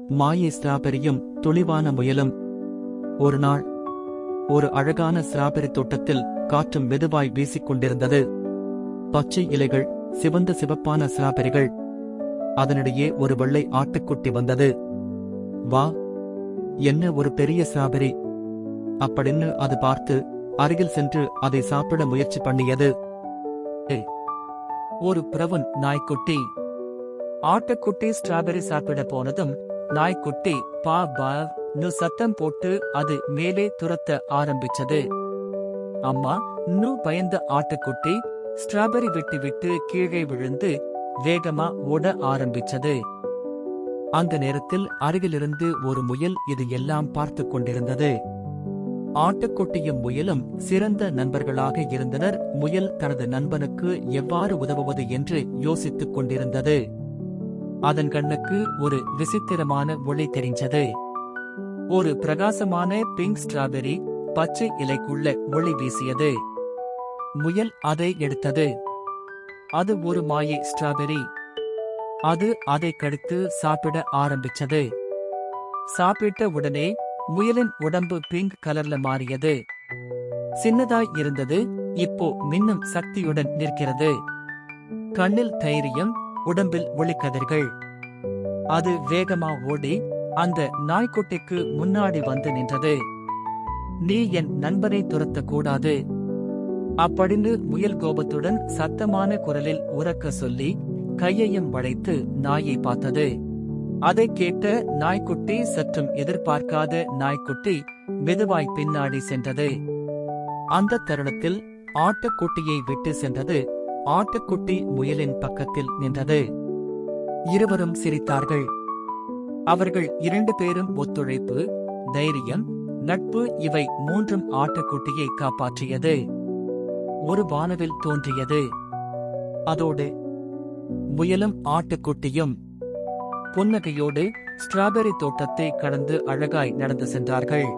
மாயை ஸ்ட்ராபெரியும் துளிவான முயலும். ஒரு நாள் ஒரு அழகான ஸ்ட்ராபெரி தோட்டத்தில் காற்றும் மெதுவாய் வீசிக்கொண்டிருந்தது. பச்சை இலைகள், சிவந்த சிவப்பான ஸ்ட்ராபெரிகள். அதனிடையே ஒரு வெள்ளை ஆட்டுக்குட்டி வந்தது. வா, என்ன ஒரு பெரிய ஸ்ட்ராபெரி அப்படின்னு அது பார்த்து அருகில் சென்று அதை சாப்பிட முயற்சி பண்ணியது. ஒரு பிரவுன் நாய்க்குட்டி. ஆட்டுக்குட்டி ஸ்ட்ராபெரி சாப்பிட போனதும் நாய்க்குட்டி பா பா நு சத்தம் போட்டு அது மேலே துரத்த ஆரம்பிச்சது. அம்மா நு பயந்த ஆட்டுக்குட்டி ஸ்ட்ராபெரி விட்டு விட்டு கீழே விழுந்து வேகமா ஓட ஆரம்பிச்சது. அந்த நேரத்தில் அருகிலிருந்து ஒரு முயல் இது எல்லாம் பார்த்து கொண்டிருந்தது. ஆட்டுக்குட்டியும் முயலும் சிறந்த நண்பர்களாக இருந்தனர். முயல் தனது நண்பனுக்கு எவ்வாறு உதவுவது என்று யோசித்துக் கொண்டிருந்தது. அதன் கண்ணுக்கு ஒரு விசித்திரமான ஒளி தெரிஞ்சது. ஒரு பிரகாசமான பிங்க் ஸ்ட்ராபெரி பச்சை இலைக்குள்ள ஒளி வீசியது. முயல் அதை எடுத்தது. அது ஒரு மாயை ஸ்ட்ராபெரி. அது அதை கடித்து சாப்பிட ஆரம்பிச்சது. சாப்பிட்ட உடனே முயலின் உடம்பு பிங்க் கலர்ல மாறியது. சின்னதாய் இருந்தது, இப்போ மின்னும் சக்தியுடன் நிற்கிறது. கண்ணில் தைரியம், உடம்பில் ஒளிக்கதிர்கள். அது வேகமா ஓடி அந்த நாய்க்குட்டிக்கு முன்னாடி வந்து நின்றது. நீ என் நண்பனை துரத்தக் கூடாது அப்படின்னு முயல் கோபத்துடன் சத்தமான குரலில் உரக்க சொல்லி கையையும் வளைத்து நாயை பார்த்தது. அதை கேட்ட நாய்க்குட்டி சற்றும் எதிர்பார்க்காத நாய்க்குட்டி மெதுவாய் பின்னாடி சென்றது. அந்த தருணத்தில் ஆட்டுக்குட்டியை விட்டு சென்றது. ஆட்டுக்குட்டி முயலின் பக்கத்தில் நின்றது. இருவரும் சிரித்தார்கள். அவர்கள் 2 பேரும் ஒத்துழைப்பு, தைரியம், நட்பு இவை மூன்றும் ஆட்டுக்குட்டியை காப்பாற்றியது. ஒரு வானவில் தோன்றியது. அதோடு முயலும் ஆட்டுக்குட்டியும் புன்னகையோடு ஸ்ட்ராபெரி தோட்டத்தை கடந்து அழகாய் நடந்து சென்றார்கள்.